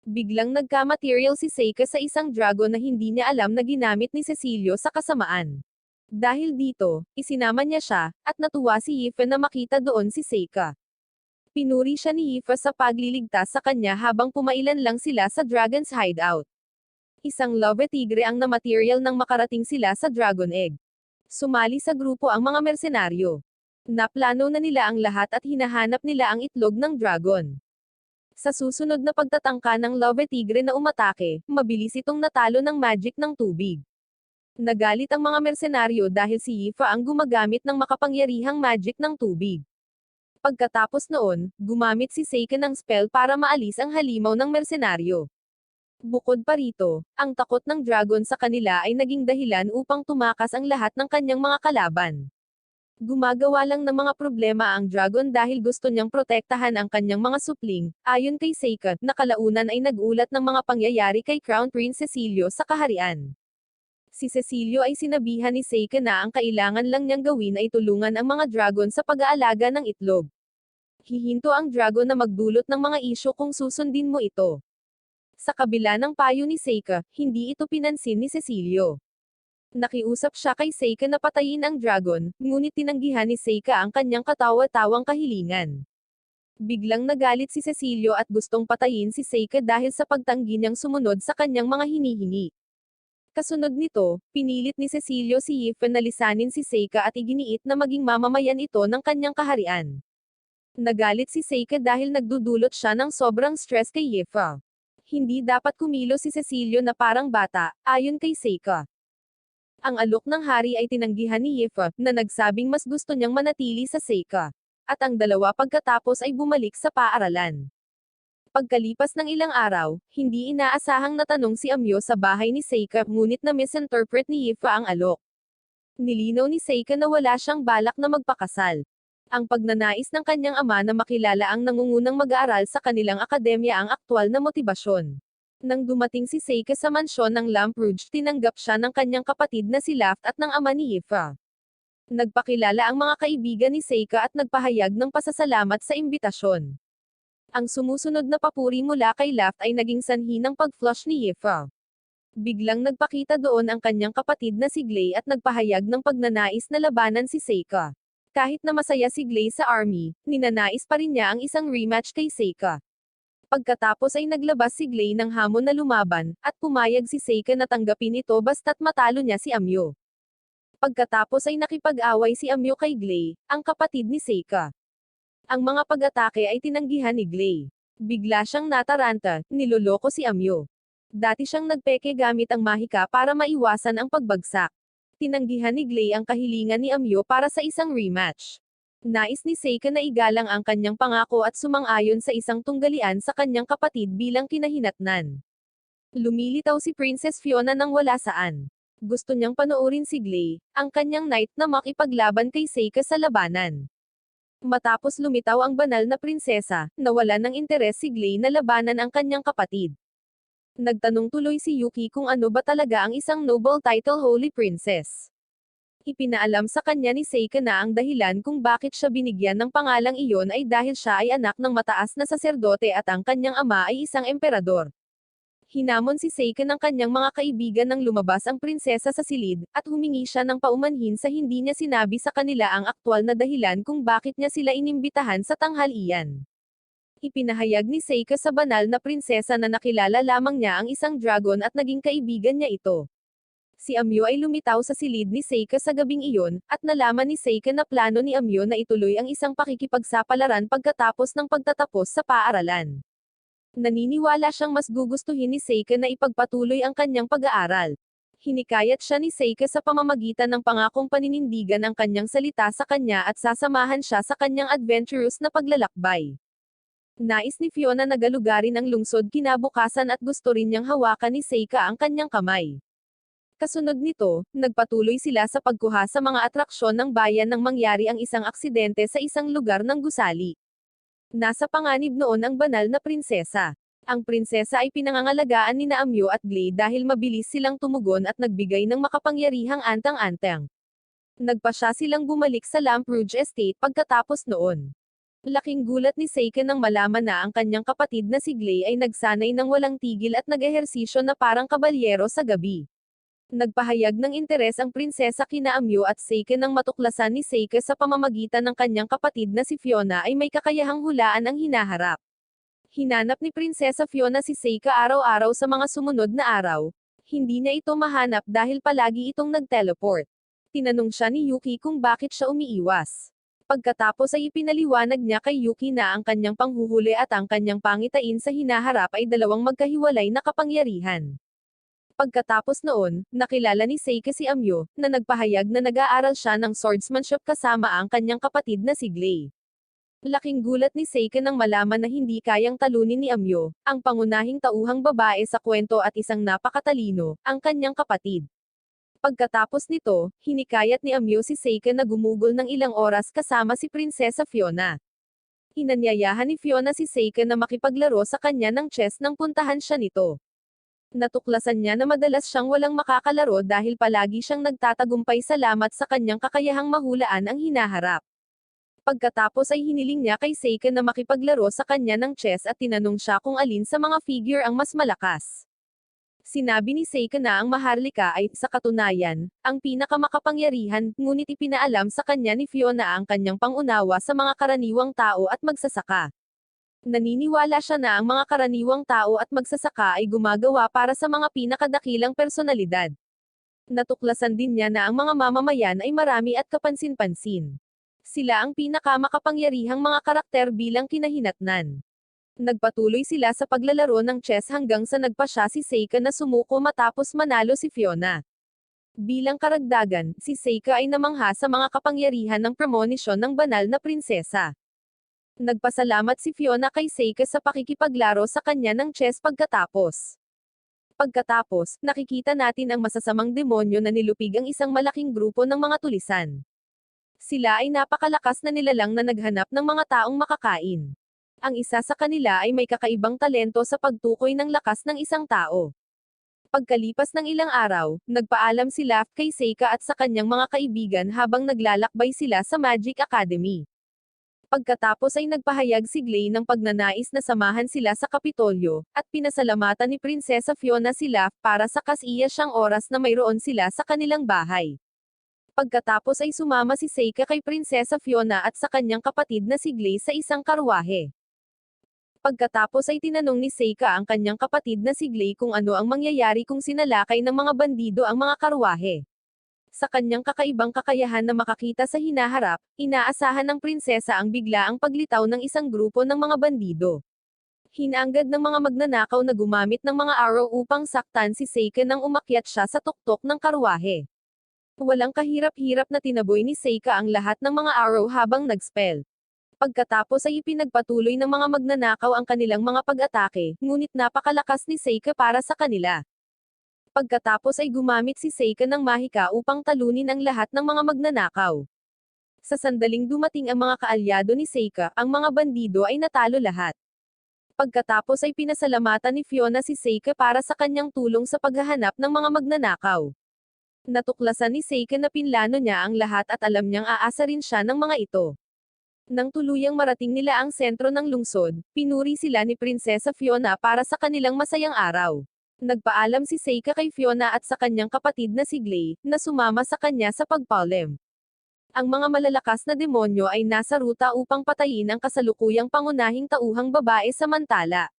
Biglang nagka-material si Seika sa isang dragon na hindi niya alam na ginamit ni Cecilio sa kasamaan. Dahil dito, isinama niya siya, at natuwa si Yifa na makita doon si Seika. Pinuri siya ni Yifa sa pagliligtas sa kanya habang pumailan lang sila sa Dragon's Hideout. Isang love tigre ang na-material nang makarating sila sa Dragon Egg. Sumali sa grupo ang mga mersenaryo. Naplano na nila ang lahat at hinahanap nila ang itlog ng dragon. Sa susunod na pagtatangka ng love tigre na umatake, mabilis itong natalo ng magic ng tubig. Nagalit ang mga mersenaryo dahil si Yifa ang gumagamit ng makapangyarihang magic ng tubig. Pagkatapos noon, gumamit si Seika ng spell para maalis ang halimaw ng mersenaryo. Bukod pa rito, ang takot ng dragon sa kanila ay naging dahilan upang tumakas ang lahat ng kanyang mga kalaban. Gumagawa lang ng mga problema ang dragon dahil gusto niyang protektahan ang kanyang mga supling. Ayon kay Seika, na kalaunan ay nag-ulat ng mga pangyayari kay Crown Prince Cecilio sa kaharian. Si Cecilio ay sinabihan ni Seika na ang kailangan lang niyang gawin ay tulungan ang mga dragon sa pag-aalaga ng itlog. Hihinto ang dragon na magdulot ng mga isyu kung susundin mo ito. Sa kabila ng payo ni Seika, hindi ito pinansin ni Cecilio. Nakiusap siya kay Seika na patayin ang dragon, ngunit tinanggihan ni Seika ang kanyang katawa-tawang kahilingan. Biglang nagalit si Cecilio at gustong patayin si Seika dahil sa pagtanggi niyang sumunod sa kanyang mga hinihingi. Kasunod nito, pinilit ni Cecilio si Yifa na lisanin si Seika at iginiit na maging mamamayan ito ng kanyang kaharian. Nagalit si Seika dahil nagdudulot siya ng sobrang stress kay Yifa. Hindi dapat kumilos si Cecilio na parang bata, ayon kay Seika. Ang alok ng hari ay tinanggihan ni Yifa, na nagsabing mas gusto niyang manatili sa Seika. At ang dalawa pagkatapos ay bumalik sa paaralan. Pagkalipas ng ilang araw, hindi inaasahang natanong si Amyo sa bahay ni Seika, ngunit na-misinterpret ni Yifa ang alok. Nilinaw ni Seika na wala siyang balak na magpakasal. Ang pagnanais ng kanyang ama na makilala ang nangungunang mag-aaral sa kanilang akademya ang aktwal na motibasyon. Nang dumating si Seika sa mansyon ng Lamp Rouge, tinanggap siya ng kanyang kapatid na si Laft at ng ama ni Yifa. Nagpakilala ang mga kaibigan ni Seika at nagpahayag ng pasasalamat sa imbitasyon. Ang sumusunod na papuri mula kay Laft ay naging sanhi ng pag-flush ni Yifa. Biglang nagpakita doon ang kanyang kapatid na si Glay at nagpahayag ng pagnanais na labanan si Seika. Kahit na masaya si Glay sa army, ninanais pa rin niya ang isang rematch kay Seika. Pagkatapos ay naglabas si Glay ng hamon na lumaban, at pumayag si Seika na tanggapin ito basta't matalo niya si Amyo. Pagkatapos ay nakipag-away si Amyo kay Glay, ang kapatid ni Seika. Ang mga pag-atake ay tinanggihan ni Glay. Bigla siyang nataranta, niloloko si Amyo. Dati siyang nagpeke gamit ang mahika para maiwasan ang pagbagsak. Tinanggihan ni Glay ang kahilingan ni Amyo para sa isang rematch. Nais ni Seika na igalang ang kanyang pangako at sumang-ayon sa isang tunggalian sa kanyang kapatid bilang kinahinatnan. Lumilitaw si Princess Fiona nang wala saan. Gusto niyang panoorin si Glay, ang kanyang knight na makipaglaban kay Seika sa labanan. Matapos lumitaw ang banal na prinsesa, nawala ng interes si Glay na labanan ang kanyang kapatid. Nagtanong tuloy si Yuki kung ano ba talaga ang isang noble title Holy Princess. Ipinaalam sa kanya ni Seika na ang dahilan kung bakit siya binigyan ng pangalang iyon ay dahil siya ay anak ng mataas na saserdote at ang kanyang ama ay isang emperador. Hinamon si Seika ng kanyang mga kaibigan nang lumabas ang prinsesa sa silid, at humingi siya ng paumanhin sa hindi niya sinabi sa kanila ang aktwal na dahilan kung bakit niya sila inimbitahan sa tanghalian. Ipinahayag ni Seika sa banal na prinsesa na nakilala lamang niya ang isang dragon at naging kaibigan niya ito. Si Amyo ay lumitaw sa silid ni Seika sa gabing iyon, at nalaman ni Seika na plano ni Amyo na ituloy ang isang pakikipagsapalaran pagkatapos ng pagtatapos sa paaralan. Naniniwala siyang mas gugustuhin ni Seika na ipagpatuloy ang kanyang pag-aaral. Hinikayat siya ni Seika sa pamamagitan ng pangakong paninindigan ang kanyang salita sa kanya at sasamahan siya sa kanyang adventurous na paglalakbay. Nais ni Fiona na galugarin ang lungsod kinabukasan at gusto rin niyang hawakan ni Seika ang kanyang kamay. Kasunod nito, nagpatuloy sila sa pagkuha sa mga atraksyon ng bayan nang mangyari ang isang aksidente sa isang lugar ng gusali. Nasa panganib noon ang banal na prinsesa. Ang prinsesa ay pinangangalagaan ni Amyo at Glay dahil mabilis silang tumugon at nagbigay ng makapangyarihang antang-antang. Nagpasya silang bumalik sa Lamp Rouge Estate pagkatapos noon. Laking gulat ni Seika nang malaman na ang kanyang kapatid na si Glay ay nagsanay ng walang tigil at nag-ehersisyo na parang kabalyero sa gabi. Nagpahayag ng interes ang prinsesa kina Amyo at Seika nang matuklasan ni Seika sa pamamagitan ng kanyang kapatid na si Fiona ay may kakayahang hulaan ang hinaharap. Hinanap ni Prinsesa Fiona si Seika araw-araw sa mga sumunod na araw. Hindi niya ito mahanap dahil palagi itong nag-teleport. Tinanong siya ni Yuki kung bakit siya umiiwas. Pagkatapos ay ipinaliwanag niya kay Yuki na ang kanyang panghuhuli at ang kanyang pangitain sa hinaharap ay dalawang magkahiwalay na kapangyarihan. Pagkatapos noon, nakilala ni Seika si Amyo, na nagpahayag na nag-aaral siya ng swordsmanship kasama ang kanyang kapatid na si Glay. Laking gulat ni Seika nang malaman na hindi kayang talunin ni Amyo, ang pangunahing tauhang babae sa kwento at isang napakatalino, ang kanyang kapatid. Pagkatapos nito, hinikayat ni Amyo si Seika na gumugol ng ilang oras kasama si Prinsesa Fiona. Inanyayahan ni Fiona si Seika na makipaglaro sa kanya ng chess nang puntahan siya nito. Natuklasan niya na madalas siyang walang makakalaro dahil palagi siyang nagtatagumpay salamat sa kanyang kakayahang mahulaan ang hinaharap. Pagkatapos ay hiniling niya kay Seika na makipaglaro sa kanya ng chess at tinanong siya kung alin sa mga figure ang mas malakas. Sinabi ni Seika na ang Maharlika ay, sa katunayan, ang pinakamakapangyarihan, ngunit ipinaalam sa kanya ni Fiona ang kanyang pangunawa sa mga karaniwang tao at magsasaka. Naniniwala siya na ang mga karaniwang tao at magsasaka ay gumagawa para sa mga pinakadakilang personalidad. Natuklasan din niya na ang mga mamamayan ay marami at kapansin-pansin. Sila ang pinakamakapangyarihang mga karakter bilang kinahinatnan. Nagpatuloy sila sa paglalaro ng chess hanggang sa nagpasya si Seika na sumuko matapos manalo si Fiona. Bilang karagdagan, si Seika ay namangha sa mga kapangyarihan ng premonition ng banal na prinsesa. Nagpasalamat si Fiona kay Seika sa pakikipaglaro sa kanya ng chess pagkatapos. Pagkatapos, nakikita natin ang masasamang demonyo na nilupig ang isang malaking grupo ng mga tulisan. Sila ay napakalakas na nilalang na naghanap ng mga taong makakain. Ang isa sa kanila ay may kakaibang talento sa pagtukoy ng lakas ng isang tao. Pagkalipas ng ilang araw, nagpaalam sila kay Seika at sa kanyang mga kaibigan habang naglalakbay sila sa Magic Academy. Pagkatapos ay nagpahayag si Glay ng pagnanais na samahan sila sa Kapitolyo, at pinasalamatan ni Prinsesa Fiona sila para sa kasiya siyang oras na mayroon sila sa kanilang bahay. Pagkatapos ay sumama si Seika kay Prinsesa Fiona at sa kanyang kapatid na si Glay sa isang karwahe. Pagkatapos ay tinanong ni Seika ang kanyang kapatid na si Glay kung ano ang mangyayari kung sinalakay ng mga bandido ang mga karwahe. Sa kanyang kakaibang kakayahan na makakita sa hinaharap, inaasahan ng prinsesa ang biglaang paglitaw ng isang grupo ng mga bandido. Hinanggad ng mga magnanakaw na gumamit ng mga arrow upang saktan si Seika nang umakyat siya sa tuktok ng karwahe. Walang kahirap-hirap na tinaboy ni Seika ang lahat ng mga arrow habang nagspell. Pagkatapos ay ipinagpatuloy ng mga magnanakaw ang kanilang mga pag-atake, ngunit napakalakas ni Seika para sa kanila. Pagkatapos ay gumamit si Seika ng mahika upang talunin ang lahat ng mga magnanakaw. Sa sandaling dumating ang mga kaalyado ni Seika, ang mga bandido ay natalo lahat. Pagkatapos ay pinasalamatan ni Fiona si Seika para sa kanyang tulong sa paghahanap ng mga magnanakaw. Natuklasan ni Seika na pinlano niya ang lahat at alam niyang aasarin siya ng mga ito. Nang tuluyang marating nila ang sentro ng lungsod, pinuri sila ni Prinsesa Fiona para sa kanilang masayang araw. Nagpaalam si Seika kay Fiona at sa kanyang kapatid na si Glay, na sumama sa kanya sa pagpaulim. Ang mga malalakas na demonyo ay nasa ruta upang patayin ang kasalukuyang pangunahing tauhang babae samantala.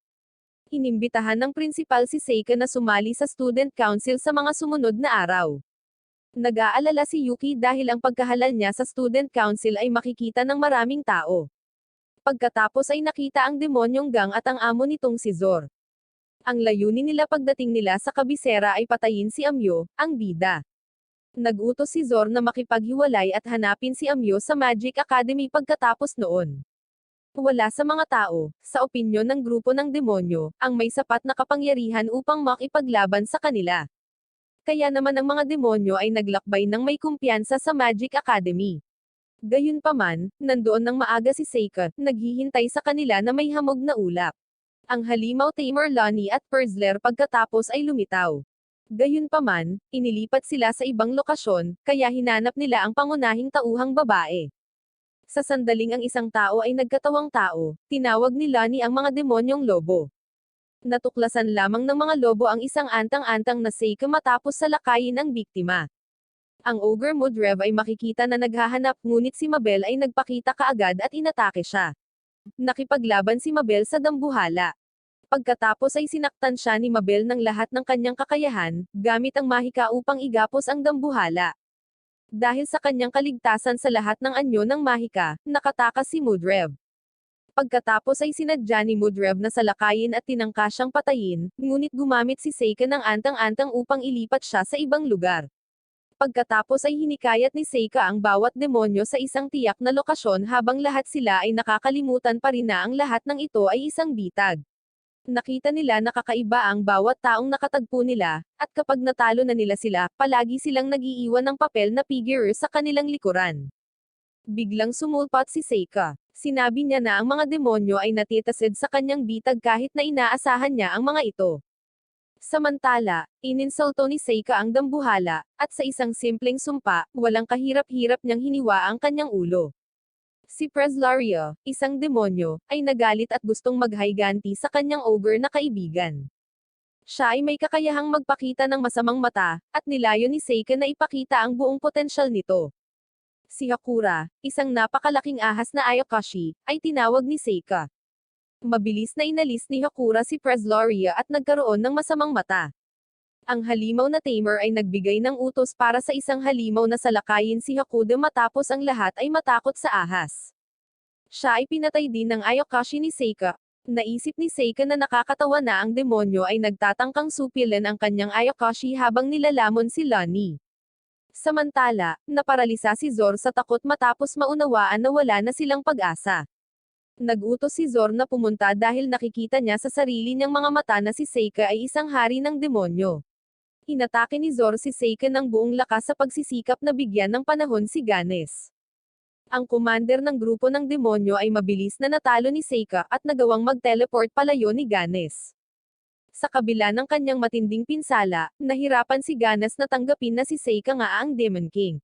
Inimbitahan ng prinsipal si Seika na sumali sa student council sa mga sumunod na araw. Nag-aalala si Yuki dahil ang pagkahalal niya sa student council ay makikita ng maraming tao. Pagkatapos ay nakita ang demonyong gang at ang amo nitong si Zor. Ang layunin nila pagdating nila sa kabisera ay patayin si Amyo, ang bida. Nag-utos si Zor na makipaghiwalay at hanapin si Amyo sa Magic Academy pagkatapos noon. Wala sa mga tao, sa opinyon ng grupo ng demonyo, ang may sapat na kapangyarihan upang makipaglaban sa kanila. Kaya naman ang mga demonyo ay naglakbay ng may kumpiyansa sa Magic Academy. Gayunpaman, nandoon ng maaga si Seika, naghihintay sa kanila na may hamog na ulap. Ang halimaw Tamer Lonnie at Perzler pagkatapos ay lumitaw. Gayunpaman, inilipat sila sa ibang lokasyon, kaya hinanap nila ang pangunahing tauhang babae. Sa sandaling ang isang tao ay nagkatawang tao, tinawag ni Lonnie ang mga demonyong lobo. Natuklasan lamang ng mga lobo ang isang antang-antang na Seika matapos salakayin ang biktima. Ang Ogre Mudrev ay makikita na naghahanap ngunit si Mabel ay nagpakita kaagad at inatake siya. Nakipaglaban si Mabel sa dambuhala. Pagkatapos ay sinaktan siya ni Mabel ng lahat ng kanyang kakayahan, gamit ang mahika upang igapos ang dambuhala. Dahil sa kanyang kaligtasan sa lahat ng anyo ng mahika, nakatakas si Mudrev. Pagkatapos ay sinadya ni Mudrev na salakayin at tinangka siyang patayin, ngunit gumamit si Seika ng antang-antang upang ilipat siya sa ibang lugar. Pagkatapos ay hinikayat ni Seika ang bawat demonyo sa isang tiyak na lokasyon habang lahat sila ay nakakalimutan pa rin na ang lahat ng ito ay isang bitag. Nakita nila na kakaiba ang bawat taong nakatagpo nila, at kapag natalo na nila sila, palagi silang nag-iiwan ng papel na figure sa kanilang likuran. Biglang sumulpat si Seika. Sinabi niya na ang mga demonyo ay natitasid sa kanyang bitag kahit na inaasahan niya ang mga ito. Samantala, ininsulto ni Seika ang dambuhala, at sa isang simpleng sumpa, walang kahirap-hirap niyang hiniwa ang kanyang ulo. Si Preslaria, isang demonyo, ay nagalit at gustong maghayganti sa kanyang ogre na kaibigan. Siya ay may kakayahang magpakita ng masamang mata, at nilayo ni Seika na ipakita ang buong potensyal nito. Si Hakura, isang napakalaking ahas na Ayakashi, ay tinawag ni Seika. Mabilis na inalis ni Hakura si Preslaria at nagkaroon ng masamang mata. Ang halimaw na tamer ay nagbigay ng utos para sa isang halimaw na salakayin si Hakuda matapos ang lahat ay matakot sa ahas. Siya ay pinatay din ng Ayakashi ni Seika. Naisip ni Seika na nakakatawa na ang demonyo ay nagtatangkang supilan ang kanyang Ayakashi habang nilalamon si Lani. Samantala, naparalisa si Zor sa takot matapos maunawaan na wala na silang pag-asa. Nag-utos si Zor na pumunta dahil nakikita niya sa sarili niyang mga mata na si Seika ay isang hari ng demonyo. Inatake ni Zor si Seika ng buong lakas sa pagsisikap na bigyan ng panahon si Ganes. Ang commander ng grupo ng demonyo ay mabilis na natalo ni Seika at nagawang mag-teleport palayo ni Ganes. Sa kabila ng kanyang matinding pinsala, nahirapan si Ganes na tanggapin na si Seika nga ang Demon King.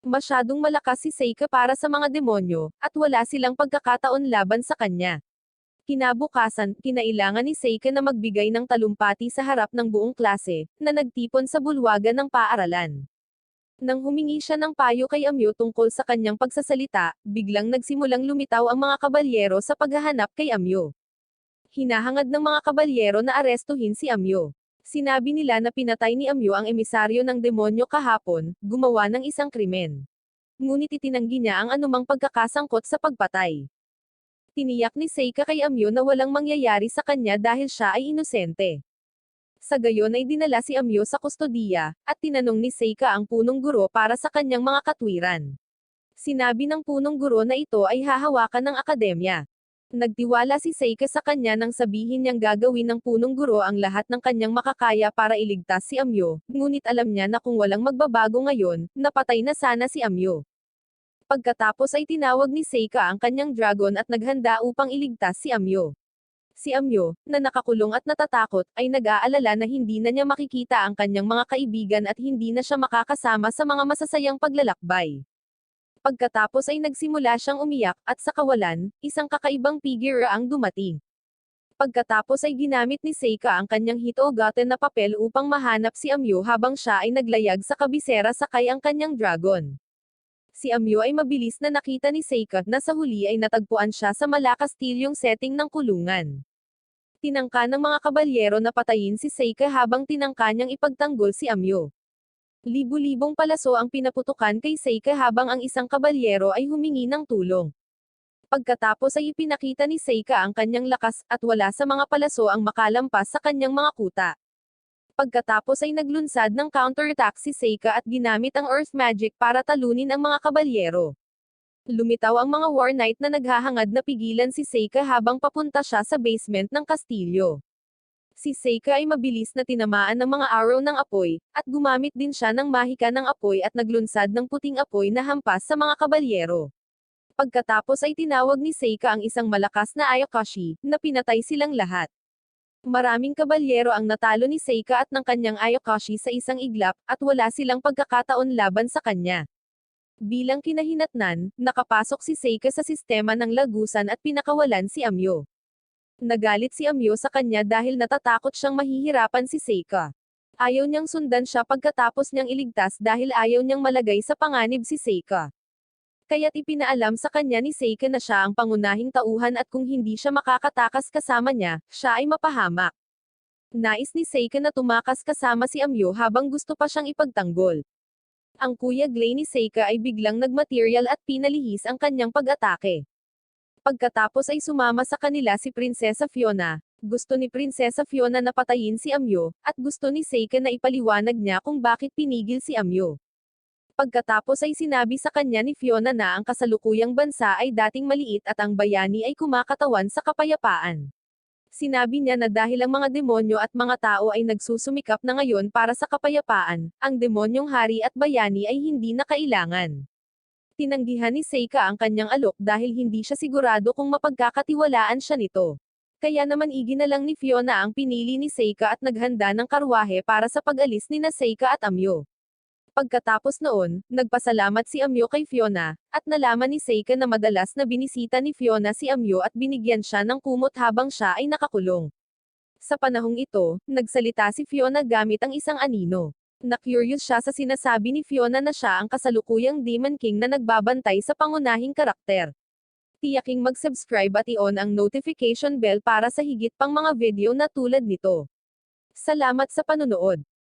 Masyadong malakas si Seika para sa mga demonyo, at wala silang pagkakataon laban sa kanya. Kinabukasan, kinailangan ni Seika na magbigay ng talumpati sa harap ng buong klase, na nagtipon sa bulwagan ng paaralan. Nang humingi siya ng payo kay Amyo tungkol sa kanyang pagsasalita, biglang nagsimulang lumitaw ang mga kabalyero sa paghahanap kay Amyo. Hinahangad ng mga kabalyero na arestuhin si Amyo. Sinabi nila na pinatay ni Amyo ang emisaryo ng demonyo kahapon, gumawa ng isang krimen. Ngunit itinanggi niya ang anumang pagkakasangkot sa pagpatay. Tiniyak ni Seika kay Amyo na walang mangyayari sa kanya dahil siya ay inosente. Sa gayon ay dinala si Amyo sa kustodiya, at tinanong ni Seika ang punong guro para sa kanyang mga katwiran. Sinabi ng punong guro na ito ay hahawakan ng akademya. Nagtiwala si Seika sa kanya nang sabihin niyang gagawin ng punong guro ang lahat ng kanyang makakaya para iligtas si Amyo, ngunit alam niya na kung walang magbabago ngayon, napatay na sana si Amyo. Pagkatapos ay tinawag ni Seika ang kanyang dragon at naghanda upang iligtas si Amyo. Si Amyo, na nakakulong at natatakot, ay nag-aalala na hindi na niya makikita ang kanyang mga kaibigan at hindi na siya makakasama sa mga masasayang paglalakbay. Pagkatapos ay nagsimula siyang umiyak, at sa kawalan, isang kakaibang figure ang dumating. Pagkatapos ay ginamit ni Seika ang kanyang hit-o-gotten na papel upang mahanap si Amyo habang siya ay naglayag sa kabisera sakay ang kanyang dragon. Si Amyo ay mabilis na nakita ni Seika, na sa huli ay natagpuan siya sa malakastilyong setting ng kulungan. Tinangka ng mga kabalyero na patayin si Seika habang tinangka niyang ipagtanggol si Amyo. Libu-libong palaso ang pinaputukan kay Seika habang ang isang kabalyero ay humingi ng tulong. Pagkatapos ay ipinakita ni Seika ang kanyang lakas, at wala sa mga palaso ang makalampas sa kanyang mga kuta. Pagkatapos ay naglunsad ng counterattack si Seika at ginamit ang Earth Magic para talunin ang mga kabalyero. Lumitaw ang mga War Knight na naghahangad na pigilan si Seika habang papunta siya sa basement ng kastilyo. Si Seika ay mabilis na tinamaan ng mga arrow ng apoy, at gumamit din siya ng mahika ng apoy at naglunsad ng puting apoy na hampas sa mga kabalyero. Pagkatapos ay tinawag ni Seika ang isang malakas na Ayakashi, na pinatay silang lahat. Maraming kabalyero ang natalo ni Seika at ng kanyang Ayakashi sa isang iglap, at wala silang pagkakataon laban sa kanya. Bilang kinahinatnan, nakapasok si Seika sa sistema ng lagusan at pinakawalan si Amyo. Nagalit si Amyo sa kanya dahil natatakot siyang mahihirapan si Seika. Ayaw niyang sundan siya pagkatapos niyang iligtas dahil ayaw niyang malagay sa panganib si Seika. Kaya't ipinaalam sa kanya ni Seika na siya ang pangunahing tauhan at kung hindi siya makakatakas kasama niya, siya ay mapahamak. Nais ni Seika na tumakas kasama si Amyo habang gusto pa siyang ipagtanggol. Ang Kuya Glay ni Seika ay biglang nagmaterial at pinalihis ang kanyang pag-atake. Pagkatapos ay sumama sa kanila si Prinsesa Fiona. Gusto ni Prinsesa Fiona na patayin si Amyo, at gusto ni Seika na ipaliwanag niya kung bakit pinigil si Amyo. Pagkatapos ay sinabi sa kanya ni Fiona na ang kasalukuyang bansa ay dating maliit at ang bayani ay kumakatawan sa kapayapaan. Sinabi niya na dahil ang mga demonyo at mga tao ay nagsusumikap na ngayon para sa kapayapaan, ang demonyong hari at bayani ay hindi na kailangan. Tinanggihan ni Seika ang kanyang alok dahil hindi siya sigurado kung mapagkakatiwalaan siya nito. Kaya naman iginalang ni Fiona ang pinili ni Seika at naghanda ng karwahe para sa pag-alis ni na Seika at Amyo. Pagkatapos noon, nagpasalamat si Amyo kay Fiona, at nalaman ni Seika na madalas na binisita ni Fiona si Amyo at binigyan siya ng kumot habang siya ay nakakulong. Sa panahong ito, nagsalita si Fiona gamit ang isang anino. Na-curious siya sa sinasabi ni Fiona na siya ang kasalukuyang Demon King na nagbabantay sa pangunahing karakter. Tiyaking mag-subscribe at i-on ang notification bell para sa higit pang mga video na tulad nito. Salamat sa panunood.